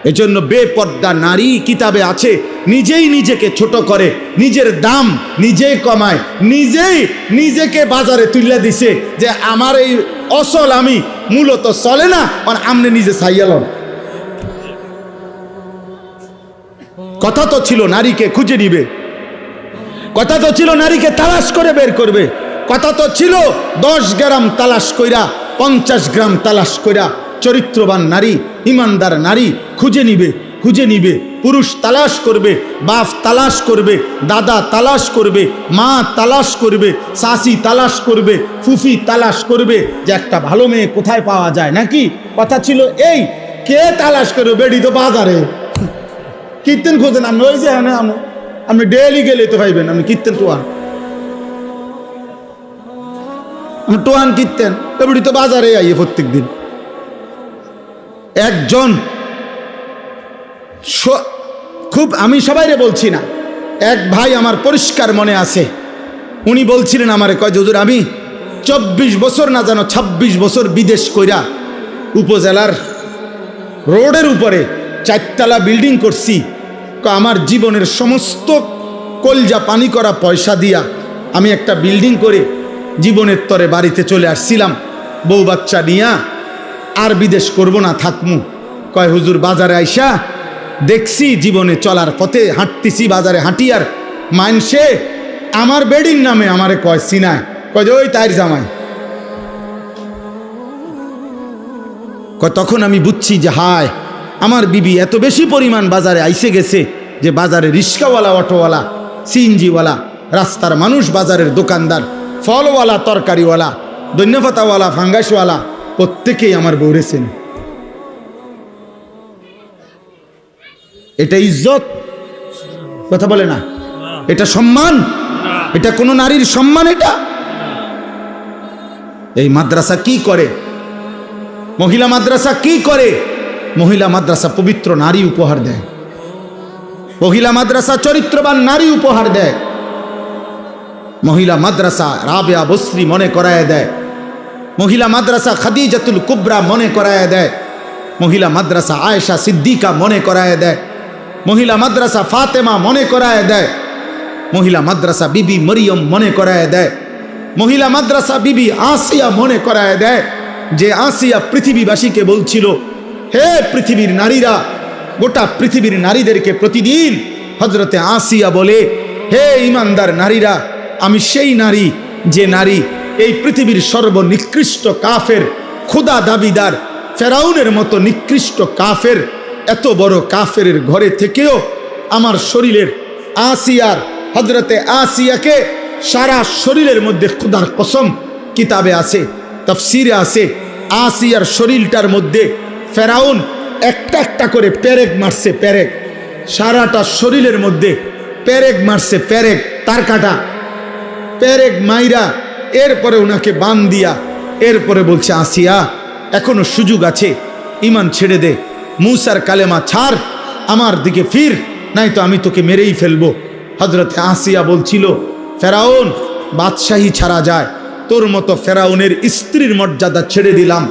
এজন্য বেপর্দা নারী কিতাবে আছে, নিজেই নিজেকে ছোট করে, নিজের দাম নিজেই কমায়, নিজেই নিজেকে বাজারে তুলে দিছে যে আমার এই অসল আমি মূলত চলে না, আর আমনে নিজে চাইয়ালন। কথা তো ছিল নারীকে খুঁজে নিবে, কথা তো ছিল নারীকে তালাশ করে বের করবে, কথা তো ছিল 10 গ্রাম তালাশ কইরা 50 গ্রাম তালাশ কইরা চরিত্রবান নারী, ইমানদার নারী খুঁজে নিবে, খুঁজে নিবে। পুরুষ তালাশ করবে, বাপ তালাশ করবে, দাদা তালাশ করবে, মা তালাশ করবে, শাশি তালাশ করবে, ফুফি তালাশ করবে যে একটা ভালো মেয়ে কোথায় পাওয়া যায় নাকি। কথা ছিল এই, কে তালাশ করবে? বেডি তো বাজারে। কীর্তন খোঁজেন আপনি, ওই যে আপনি ডেলি গেলে তো পাইবেন আপনি কীর্তন টোয়ান, আপনি টোয়ান কীর্তন বেডি তো বাজারে আইয়ে প্রত্যেক দিন। একজন খুব, আমি সবাইরে বলছি না, এক ভাই আমার পরিষ্কার মনে আছে, উনি বলছিলেন আমারে, কয় হুজুর আমি 24 বছর না জানো 26 বছর বিদেশ কইরা উপজেলার রোডের উপরে 4 তলা বিল্ডিং করছি, আমার জীবনের সমস্ত কলজা পানি করা পয়সা দিয়া আমি একটা বিল্ডিং করে জীবনের তরে বাড়িতে চলে আসছিলাম, বউ বাচ্চা নিয়া আর বিদেশ করব না, থাকমু। কয় হুজুর বাজারে আইসা দেখছি জীবনে চলার পথে হাঁটতেছি, বাজারে হাঁটি আর মানসে আমার বেডির নামে আমারে কয় সিনায়, কয় যে ওই তাইর জামাই। কয় তখন আমি বুঝছি যে হায় আমার বিবি এত বেশি পরিমাণ বাজারে আইসে গেছে যে বাজারে রিক্সাওয়ালা, অটোওয়ালা, সিএনজিওয়ালা, রাস্তার মানুষ, বাজারের দোকানদার, ফলওয়ালা, তরকারিওয়ালা, ধন্যপাতাওয়ালা, ফাঙ্গাসওয়ালা প্রত্যেকেই আমার বউরেছেন। এটা ইজ্জত? কথা বলে না, এটা সম্মান? এটা কোন নারীর সম্মান? এটা এই মাদ্রাসা কি করে? মহিলা মাদ্রাসা কি করে? মহিলা মাদ্রাসা পবিত্র নারী উপহার দেয়, মহিলা মাদ্রাসা চরিত্রবান নারী উপহার দেয়, মহিলা মাদ্রাসা রাবেয়া বসরি মনে করায় দেয়, মহিলা মাদ্রাসা খাদিজাতুল কুবরা মনে করায় দেয়, মহিলা মাদ্রাসা আয়েশা সিদ্দিকা মনে করায় দেয়, মহিলা মাদ্রাসা ফাতেমা মনে করায় দেয়, মহিলা মাদ্রাসা বিবি মরিয়ম মনে করায় দেয়, মহিলা মাদ্রাসা বিবি আসিয়া মনে করায় দেয়, যে আসিয়া পৃথিবীবাসীকে বলছিল হে পৃথিবীর নারীরা, গোটা পৃথিবীর নারীদেরকে প্রতিদিন হযরতে আসিয়া বলে হে ইমানদার নারীরা, আমি সেই নারী যে নারী এই পৃথিবীর সর্বনিকৃষ্ট কাফের, খোদা দাবিদার ফেরাউনের মতো নিকৃষ্ট কাফের, এত বড় কাফের ঘরে থেকেও আমার শরীরের আসিয়ার, হযরতে আসিয়াকে সারা শরীরের মধ্যে খোদার কসম কিতাবে আছে, তাফসিরে আছে, আসিয়ার শরীরটার মধ্যে ফেরাউন একটা একটা করে পেরেক মারছে, পেরেক, সারাটা শরীরের মধ্যে পেরেক মারছে, পেরেক, তার কাটা পেরেক মাইরা এরপরে ওনাকে বান দিয়া এরপরে বলছে আসিয়া এখনো সুযোগ আছে, ইমান ছেড়ে দে, মুসার কালেমা ছাড়, আমার দিকে ফির, নাই তো আমি তোকে মেরেই ফেলবো। হযরতে আসিয়া বলছিল ফেরাউন বাদশাহী ছাড়া যায়, তোর মতো ফেরাউনের স্ত্রীর মর্যাদা ছেড়ে দিলাম,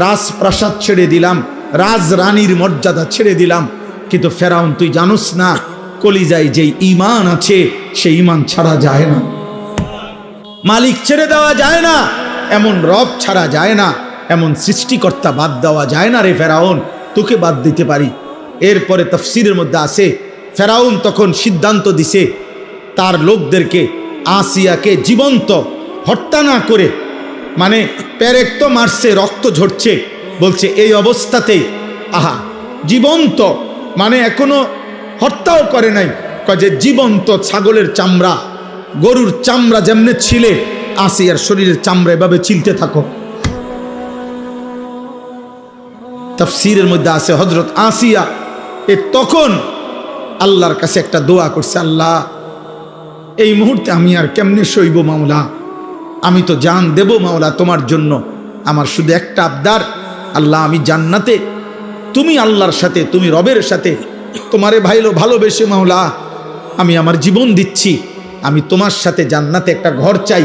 রাজপ্রাসাদ ছেড়ে দিলাম, রাজরানীর মর্যাদা ছেড়ে দিলাম, কিন্তু ফেরাউন তুই জানোস না কলিজায় যেই ঈমান আছে সেই ঈমান ছাড়া যায় না, মালিক ছেড়ে দেওয়া যায় না, এমন রব ছাড়া যায় না, এমন সৃষ্টিকর্তা বাদ দেওয়া যায় না রে ফেরাউন, তোকে বাদ দিতে পারি। এরপরে তাফসীরের মধ্যে আছে ফেরাউন তখন সিদ্ধান্ত দিছে তার লোকদেরকে আসিয়াকে জীবন্ত হত্যা না করে, মানে পেরেক তো মারছে, রক্ত ঝরছে, বলছে এই অবস্থাতেই আহা জীবন্ত, মানে এখনো হত্যাও করে নাই, যে জীবন্ত ছাগলের চামড়া, গরুর চামড়া যেমনে ছিলে আসিয়ার শরীরের চামড়া এভাবে ছিলতে থাকো। তাফসীরের মধ্যে আছে হযরত আসিয়া তখন আল্লাহর কাছে একটা দোয়া করছে, আল্লাহ এই মুহূর্তে আমি আর কেমনে সইব মাওলা, আমি তো জান দেব মাওলা তোমার জন্য, আমার শুধু একটা আবদার, আল্লাহ আমি জান্নাতে, তুমি আল্লাহর সাথে, তুমি রবের সাথে তোমারে ভালোবেসে মাওলা আমি আমার জীবন দিচ্ছি, আমি তোমার সাথে জান্নাতে একটা ঘর চাই,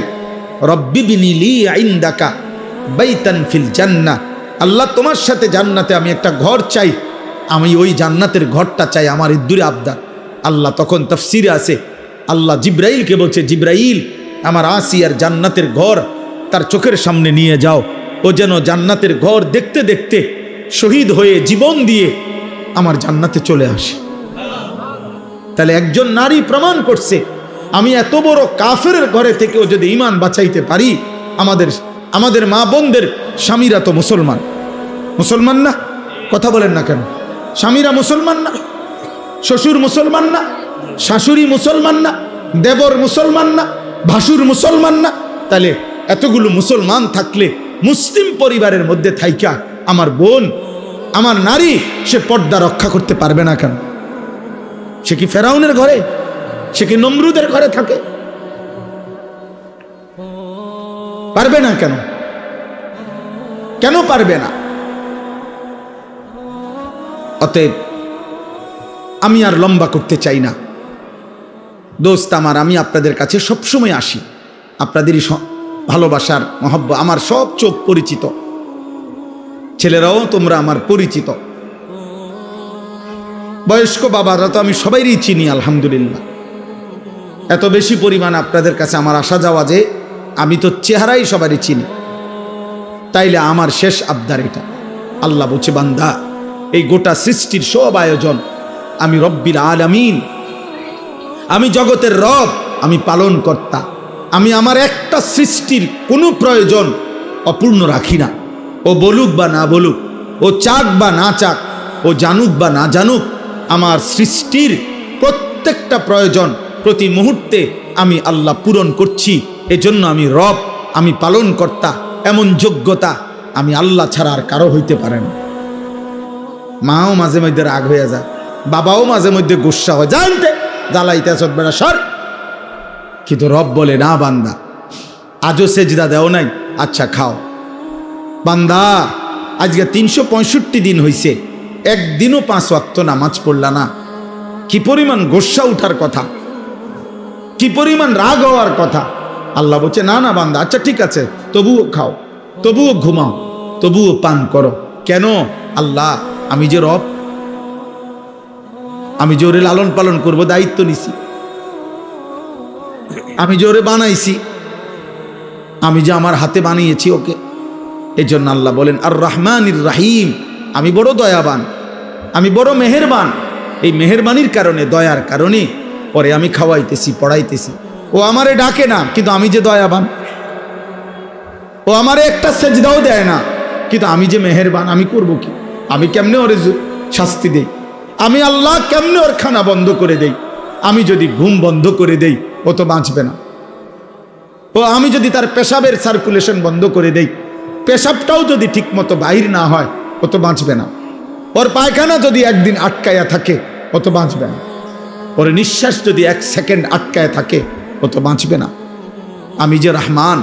রব্বি বিনি লি ইনদাকা বাইতান ফিল জান্নাহ, আল্লাহ তোমার সাথে জান্নাতে আমি একটা ঘর চাই, আমি ওই জান্নাতের ঘরটা চাই, আমার ইদ্দুরে আবদার। আল্লাহ তখন তাফসিরে আছে, আল্লাহ জিব্রাইলকে বলছে, জিব্রাইল আমার আসিয়ার জান্নাতের ঘর তার চোখের সামনে নিয়ে যাও, ও যেন জান্নাতের ঘর দেখতে দেখতে শহীদ হয়ে জীবন দিয়ে আমার জান্নাতে চলে আসে। তাহলে একজন নারী প্রমাণ করছে, আমি এত বড় কাফের ঘরে থেকেও যদি ঈমান বাঁচাইতে পারি, আমাদের মা বোনদের স্বামীরা তো মুসলমান, মুসলমান না? কথা বলেন না কেন? স্বামীরা মুসলমান না? শ্বশুর মুসলমান না? শাশুড়ি মুসলমান না? দেবর মুসলমান না? ভাসুর মুসলমান না? তাহলে এতগুলো মুসলমান থাকলে মুসলিম পরিবারের মধ্যে থাইকা আমার বোন, আমার নারী, সে পর্দা রক্ষা করতে পারবে না কেন? সে কি ফেরাউনের ঘরে, সে কি নমরুদের ঘরে থাকে? পারবে না কেন? কেন পারবে না? অতএব আমি আর লম্বা করতে চাই না দোস্ত আমার, আমি আপনাদের কাছে সবসময় আসি, আপনাদেরই ভালোবাসার মহব্বত, আমার সব চোখ পরিচিত, ছেলেরাও তোমরা আমার পরিচিত, বয়স্ক বাবারা তো আমি সবাইরই চিনি আলহামদুলিল্লাহ। এত বেশি পরিমাণ আপনাদের কাছে আমার আসা যাওয়া যে আমি তো চেহারাই সবারই চিনি। তাইলে আমার শেষ আবদার এটা, আল্লাহ বলছে, বান্দা এই গোটা সৃষ্টির সব আয়োজন আমি রব্বিল আলামিন, আমি জগতের রব, আমি পালন কর্তা, আমি আমার একটা সৃষ্টির কোনো প্রয়োজন অপূর্ণ রাখি না। ও বলুক বা না বলুক, ও চাক বা না চাক, ও জানুক বা না জানুক, আমার সৃষ্টির প্রত্যেকটা প্রয়োজন প্রতি মুহূর্তে আমি আল্লাহ পূরণ করছি। এজন্য আমি রব, আমি পালন কর্তা, এমন যোগ্যতা আমি আল্লাহ ছাড়া আর কারো হইতে পারে না। মাও মাঝে মধ্যে রাগ হয়ে যায়, বাবাও মাঝে মধ্যে গুসা হয়, জানতে জ্বালাইতে আসত বেড়া সর, কিন্তু রব বলে, না বান্দা আজও সেজদা দেও নাই, আচ্ছা খাও। বান্দা আজকে 365 দিন হইছে, একদিনও 5 ওয়াক্ত নামাজ পড়লা না, কি পরিমাণ গোসা উঠার কথা, কি পরিমাণ রাগ হওয়ার কথা। আল্লাহ বলছে, না না বান্দা, আচ্ছা ঠিক আছে, তবুও খাও, তবুও ঘুমাও, তবুও পান করো। কেন? আল্লাহ আমি যে রব, আমি যে ওরে লালন পালন করব দায়িত্ব নিছি, আমি যে ওরে বানাইছি, আমি যে আমার হাতে বানিয়েছি ওকে। এই জন্য আল্লাহ বলেন আর রহমানির রাহিম, আমি বড় দয়াবান, আমি বড় মেহেরবান। এই মেহেরবানির কারণে, দয়ার কারণে পরে আমি খাওয়াইতেছি, পড়াইতেছি। ও আমারে ডাকে না, কিন্তু আমি যে দয়াবান। ও আমারে একটা সেজদাও দেয় না, কিন্তু আমি যে মেহেরবান, আমি করব কি? আমি কেমনে ওরে শাস্তি দেই? আমি আল্লাহ কেমনে ওর খানা বন্ধ করে দেই? আমি যদি ঘুম বন্ধ করে দেই, ও তো বাঁচবে না। ও আমি যদি তার পেশাবের সার্কুলেশন বন্ধ করে দেই, পেশাবটাও যদি ঠিক মতো বাহির না হয়, ও তো বাঁচবে না। ওর পায়খানা যদি একদিন আটকায়া থাকে, ও তো বাঁচবে না। ওর নিঃশ্বাস যদি 1 সেকেন্ড আটকায় থাকে, ও তো বাঁচবে না। আমি যে রহমান,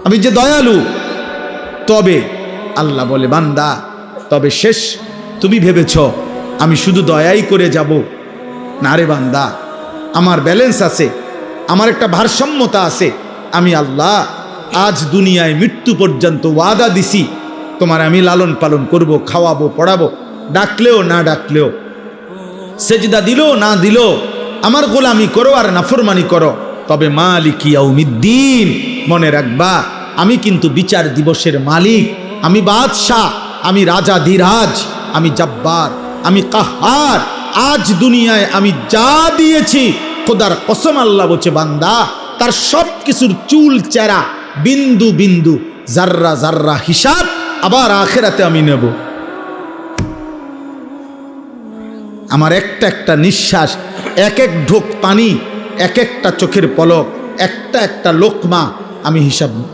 আমি যে দয়ালু। তবে আল্লাহ বলে, বান্দা তবে শেষ তুমি ভেবেছ আমি শুধু দয়াই করে যাব? না রে বান্দা, আমার ব্যালেন্স আছে, আমার একটা ভারসাম্যতা আছে। আমি আল্লাহ আজ দুনিয়ায় মৃত্যু পর্যন্ত ওয়াদা দিছি, তোমার আমি লালন পালন করব, খাওয়াবো, পড়াবো, ডাকলেও না ডাকলেও, সেজদা দিলেও না দিলেও আমার গোলামি করো আর নাফরমানি করো। তবে মালিক ইয়াউমিদ্দিন, মনে রাখবা আমি কিন্তু বিচার দিবসের মালিক, আমি বাদশাহ, আমি রাজাধিরাজ, আমি জব্বার, আমি কাহার। আজ দুনিয়ায় আমি যা দিয়েছি, খোদার কসম আল্লাহ বলছে, বান্দা তার সব কিছুর চুল চেরা, বিন্দু বিন্দু, জাররা জাররা হিসাব আবার আখিরাতে আমি নেব। আমার একটা একটা নিঃশ্বাস, এক এক ঢোক পানি, এক একটা চোখের পলক, একটা একটা লোকমা আমি হিসাব নেব।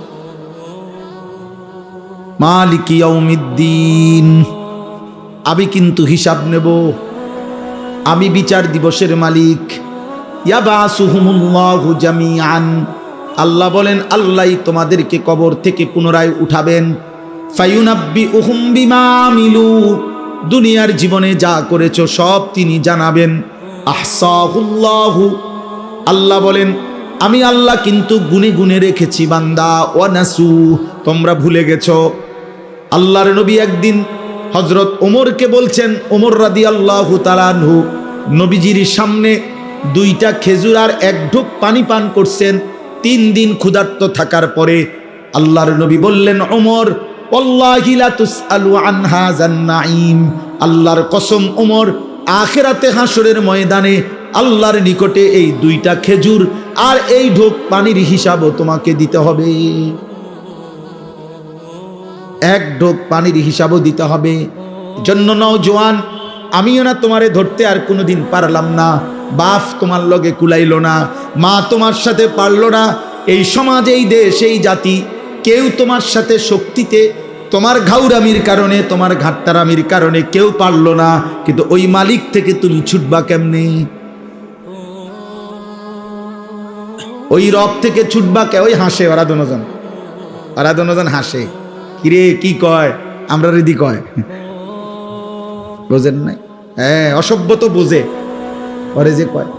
মালিক ইয়াউমিদ্দিন, আমি কিন্তু হিসাব নেব, আমি বিচার দিবসের মালিক। ইয়াবাসুহুমুল্লাহু জামিআন, আল্লাহ বলেন আল্লাহই তোমাদেরকে কবর থেকে পুনরায় উঠাবেন। ফায়ুনাব্বিউহুম বিমা আমিলু, দুনিয়ার জীবনে যা করেছো সব তিনি জানাবেন। আহসাহুল্লাহু, আল্লাহ বলেন আমি আল্লাহ কিন্তু গুনে গুনে রেখেছি বান্দা। ওয়ানাসু, তোমরা ভুলে গেছো। আল্লাহর নবী একদিন হযরত ওমরকে বলছেন, ওমর রাদিয়াল্লাহু তাআলা আনহু নবীজির সামনে 2টা খেজুর আর 1 ঢোক পানি পান করছেন। 3 দিন ক্ষুধার্ত থাকার পরে আল্লাহর নবী বললেন, ওমর ওয়াল্লাহি লা তুসআলু আন হাযান নাঈম, আল্লাহর কসম ওমর, আখিরাতে হাসরের ময়দানে আল্লাহর নিকটে এই 2টা খেজুর আর এই ঢোক পানির হিসাবও তোমাকে দিতে হবে। 1 ঢোক পানির হিসাবও দিতে হবে। জন্য নওজোয়ান, আমিও না তোমারে ধরতে আর কোনোদিন পারলাম না, বাপ তোমার লগে কুলাইলো না, মা তোমার সাথে পারলো না, এই সমাজ, এই দেশ, এই জাতি কেউ তোমার সাথে শক্তিতে, তোমার ঘাউরামির কারণে, তোমার ঘাটতারামির কারণে কেউ পারলো না, কিন্তু ওই মালিক থেকে তুমি ছুটবা কেমনে? ওই রব থেকে ছুটবা কে? ওই হাসে ওরা দুজন হাসে, কিরে কি কয়, আমরা রেদি কয়, বোঝেন নাই? হ্যাঁ, অসভ্য তো বুঝে, ওরে যে কয়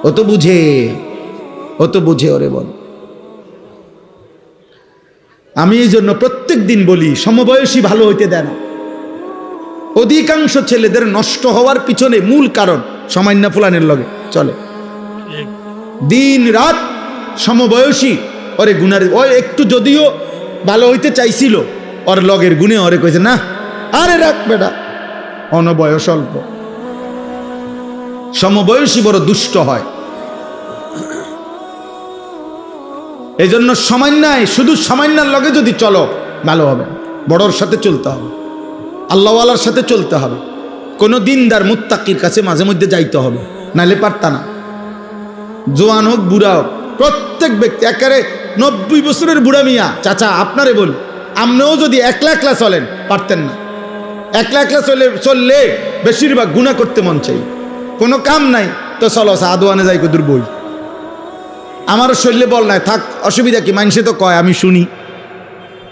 ও তো বুঝে, ওরে বল। আমি এই জন্য প্রত্যেক দিন বলি, সমবয়সী ভালো হইতে দেয় না। অধিকাংশ ছেলেদের নষ্ট হওয়ার পিছনে মূল কারণ সামান্য ফুলানের লগে চলে, দিন রাত সমবয়সী ওরে গুনার, ও একটু যদিও ভালো হইতে চাইছিল, ওর লগের গুণে ওরে কইছে না, আরে রাখ বেটা, অনবয়স অল্প। সমবয়সী বড় দুষ্ট হয়। এই জন্য সামান্যায়, শুধু সামান্যার লগে যদি চলো ভালো হবে, বড়র সাথে চলতে হবে, আল্লাহওয়ালার সাথে চলতে হবে, কোনো দিনদার মুত্তাকির কাছে মাঝে মধ্যে যাইতে হবে, নাইলে পারতা না। জোয়ান হোক বুড়া হোক, প্রত্যেক ব্যক্তি, একেবারে 90 বছরের বুড়া মিয়া চাচা আপনারে বল, আপনিও যদি একলা একলা চলেন পারতেন না। একলা একলা চললে বেশিরভাগ গুনাহ করতে মন চাই, কোনো কাম নাই তো চলো সাদওয়ানে যাই কদুর বই, আমার শরীরে বল নাই, থাক অসুবিধা কি, মানুষে তো কয় আমি শুনি,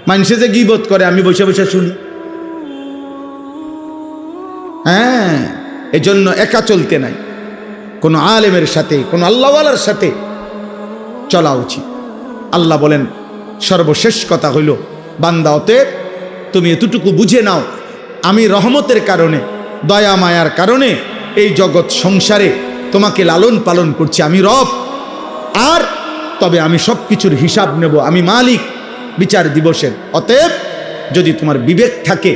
মানুষে যে গীবত করে আমি বসে বসে শুনি। হ্যাঁ, এই জন্য একা চলতে নাই, কোনো আলেমের সাথে, কোনো আল্লাহওয়ালার সাথে চলা উচিত। আল্লাহ বলেন, সর্বশেষ কথা হইল, বান্দা অতএব তুমি এতটুকু বুঝে নাও, আমি রহমতের কারণে, দয়া মায়ার কারণে এই জগৎ সংসারে তোমাকে লালন পালন করছি, আমি রব, আর তবে আমি সব কিছুর হিসাব নেব, আমি মালিক বিচার দিবসের। অতএব যদি তোমার বিবেক থাকে,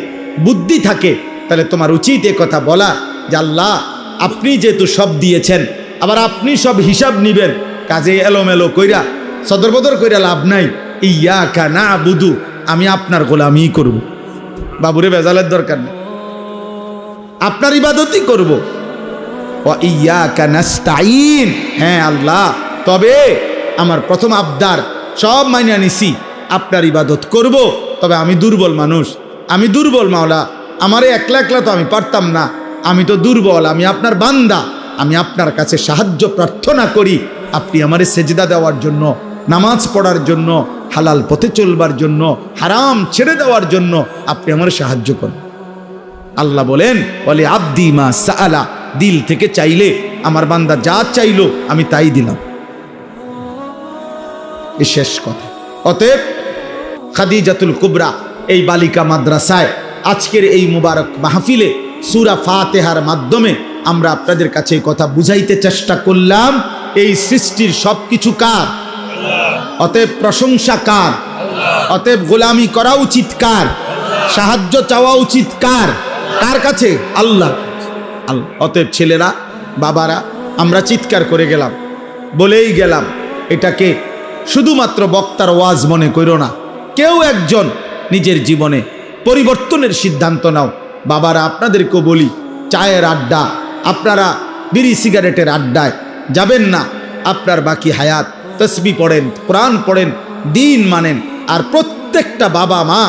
বুদ্ধি থাকে, তাহলে তোমার উচিত এ কথা বলা যে আল্লাহ আপনি যেহেতু সব দিয়েছেন, আবার আপনি সব হিসাব নিবেন, কাজে এলোমেলো কইরা সদরবদর কইরা লাভ নাই। ইয়াকা নাবুদু, আমি আপনার গোলামি করব, বাবুরে বেজালের দরকার নেই, আপনার ইবাদতই করব। ওয়া ইয়াকা নাস্তাইন, হ্যাঁ আল্লাহ, তবে আমার প্রথম আবদার সব মাইনা নিছি, আপনার ইবাদত করব, তবে আমি দুর্বল মানুষ, আমি দুর্বল মাওলা, আমারে একলা একলা তো আমি পারতাম না, আমি তো দুর্বল, আমি আপনার বান্দা, আমি আপনার কাছে সাহায্য প্রার্থনা করি, আপনি আমারে সেজদা দেওয়ার জন্য, নামাজ পড়ার জন্য, হালাল পথে চলবার জন্য, হারাম ছেড়ে দেওয়ার জন্য আপনি আমার সাহায্য করেন। আল্লাহ বলেন, বলে আব্দি মা সাআলা, দিল থেকে চাইলে আমার বান্দা যা চাইলো আমি তাই দিলাম, এই শেষ কথা। অতএব খাদিজাতুল কুবরা এই বালিকা মাদ্রাসায় আজকের এই মুবারক মাহফিলে সূরা ফাতিহার মাধ্যমে আমরা আপনাদের কাছে এই কথা বুঝাইতে চেষ্টা করলাম, এই সৃষ্টির সবকিছু কার? অতএব প্রশংসা কার? অতএব গোলামি করা উচিত কার? সাহায্য চাওয়া উচিত কার? কার কাছে? আল্লাহ। অতএব ছেলেরা, বাবারা, আমরা চিৎকার করে গেলাম, বলেই গেলাম, এটাকে শুধুমাত্র বক্তার ওয়াজ মনে করো না, কেউ একজন নিজের জীবনে পরিবর্তনের সিদ্ধান্ত নাও। বাবারা, আপনাদেরকেও বলি, চায়ের আড্ডা, আপনারা বিড়ি সিগারেটের আড্ডায় যাবেন না। আপনার বাকি হায়াত তসবিহ পড়েন, কোরআন পড়েন, দিন মানেন। আর প্রত্যেকটা বাবা মা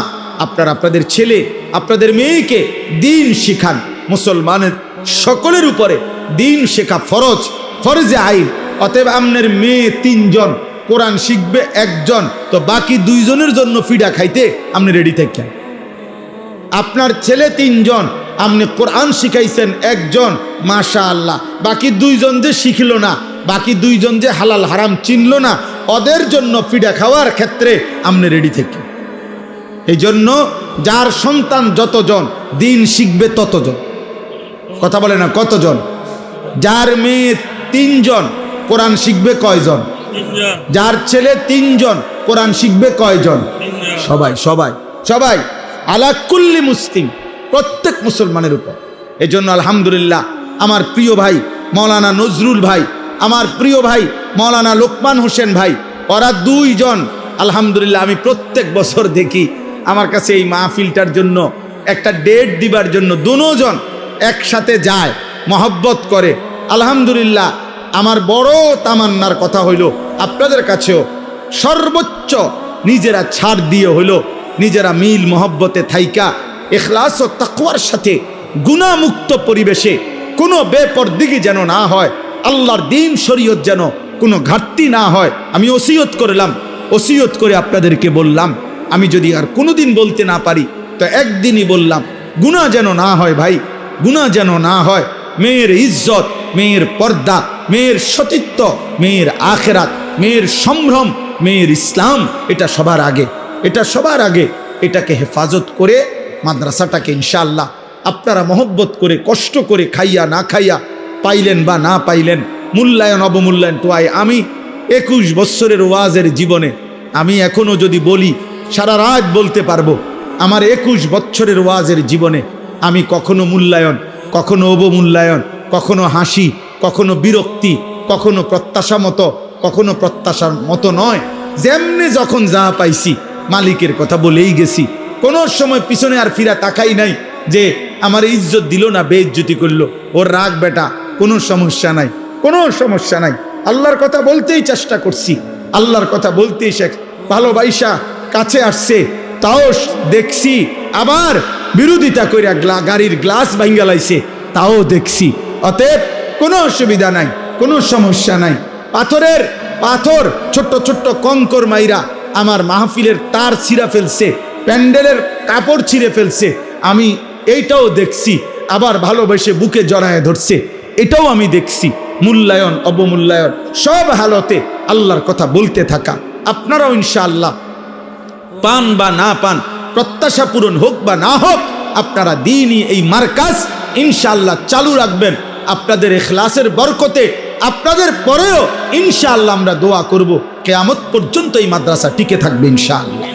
আপনারা আপনাদের ছেলে, আপনাদের মেয়েকে দিন শিখান। মুসলমানের সকলের উপরে দিন শেখা ফরজ, ফরজে আইন। অতএব আপনার মেয়ে 3 জন, কোরআন শিখবে 1 জন, তো বাকি 2 জনের জন্য ফিডা খাইতে আপনি রেডি থাকেন। আপনার ছেলে 3 জন, আপনি কোরআন শিখাইছেন 1 জন, মাশাআল্লাহ, বাকি 2 জন যে শিখল না, বাকি 2 জন যে হালাল হারাম চিনল না, ওদের জন্য ফিডা খাওয়ার ক্ষেত্রে আপনি রেডি থাকেন। এই জন্য যার সন্তান যতজন দিন শিখবে ততজন। কথা বলে না কতজন? যার মেয়ে 3 জন কোরআন শিখবে কয়জন? যার ছেলে 3 জন কোরআন শিখবে কয়জন? সবাই সবাই সবাই, আলা কুল্লি মুসলিম, প্রত্যেক মুসলমানের উপর। এই জন্য আলহামদুলিল্লাহ আমার প্রিয় ভাই মৌলানা নজরুল ভাই, আমার প্রিয় ভাই মৌলানা লোকমান হোসেন ভাই, ওরা 2 জন আলহামদুলিল্লাহ আমি প্রত্যেক বছর দেখি আমার কাছে এই মাহফিলটার জন্য একটা ডেট দিবার জন্য 2 জন একসাথে যায়, মহব্বত করে। আলহামদুলিল্লাহ আমার বড় তামান্নার কথা হইল আপনাদের কাছেও সর্বোচ্চ নিজেরা ছাড় দিয়ে হইল নিজেরা মিল মহব্বতে থাইকা ইখলাস ও তাকওয়ার সাথে গুনাহমুক্ত পরিবেশে কোনো বেপরদিগি যেন না হয়, আল্লাহর দ্বীন শরীয়ত যেন কোনো ঘাটতি না হয়। আমি ওসিয়ত করলাম, ওসিয়ত করে আপনাদেরকে বললাম, আমি যদি আর কোনোদিন বলতে না পারি তো একদিনই বললাম, গুনাহ যেন না হয় ভাই, গুনাহ যেন না হয়। মেয়ের ইজ্জত, মেয়ের পর্দা, মেয়ের সতীত্ব, মেয়ের আখেরাত, মেয়ের সম্ভ্রম, মেয়ের ইসলাম, এটা সবার আগে, এটা সবার আগে। এটাকে হেফাজত করে মাদ্রাসাটাকে ইনশাআল্লাহ আপনারা মহব্বত করে কষ্ট করে খাইয়া না খাইয়া পাইলেন বা না পাইলেন, মূল্যায়ন অবমূল্যায়ন তো আমি 21 বছরের ওয়াজের জীবনে আমি এখনও যদি বলি সারা রাত বলতে পারবো। আমার 21 বছরের ওয়াজের জীবনে আমি কখনো মূল্যায়ন, কখনো অবমূল্যায়ন, কখনো হাসি, কখনো বিরক্তি, কখনো প্রত্যাশা মতো, কখনো প্রত্যাশার মতো নয়, যেমনি যখন যা পাইছি মালিকের কথা বলেই গেছি। কোনো সময় পিছনে আর ফিরা তাকাই নাই যে আমার ইজ্জত দিল না বেইজ্জতি করলো, ওর রাগ বেটা, কোনো সমস্যা নাই, কোনো সমস্যা নাই। আল্লাহর কথা বলতেই চেষ্টা করছি, আল্লাহর কথা বলতেই ভালোবাসা কাছে আসছে, তাও দেখছি। আবার বিরোধিতা কইরা গাড়ির গ্লাস ভাঙ্গা লাইছে, তাও দেখছি। অতএব কোনো অসুবিধা নাই, কোনো সমস্যা নাই। পাথর ছোট্ট ছোট্ট কঙ্কর মাইরা আমার মাহফিলের তার ছিঁড়া ফেলছে, প্যান্ডেলের কাপড় ছিঁড়ে ফেলছে, আমি এইটাও দেখছি। আবার ভালোবেসে বুকে জড়ায় ধরছে, এটাও আমি দেখছি। মূল্যায়ন অবমূল্যায়ন সব হালতে আল্লাহর কথা বলতে থাকা। আপনারাও ইনশাআল্লাহ পান বা না পান, প্রত্যাশা পূরণ হোক বা না হোক, আপনারা দ্বীনি এই মার্কাজ ইনশাআল্লাহ চালু রাখবেন। আপনাদের ইখলাসের বরকতে আপনাদের পরেও ইনশাআল্লাহ আমরা দোয়া করব কিয়ামত পর্যন্ত এই মাদ্রাসা টিকে থাকবে ইনশাআল্লাহ।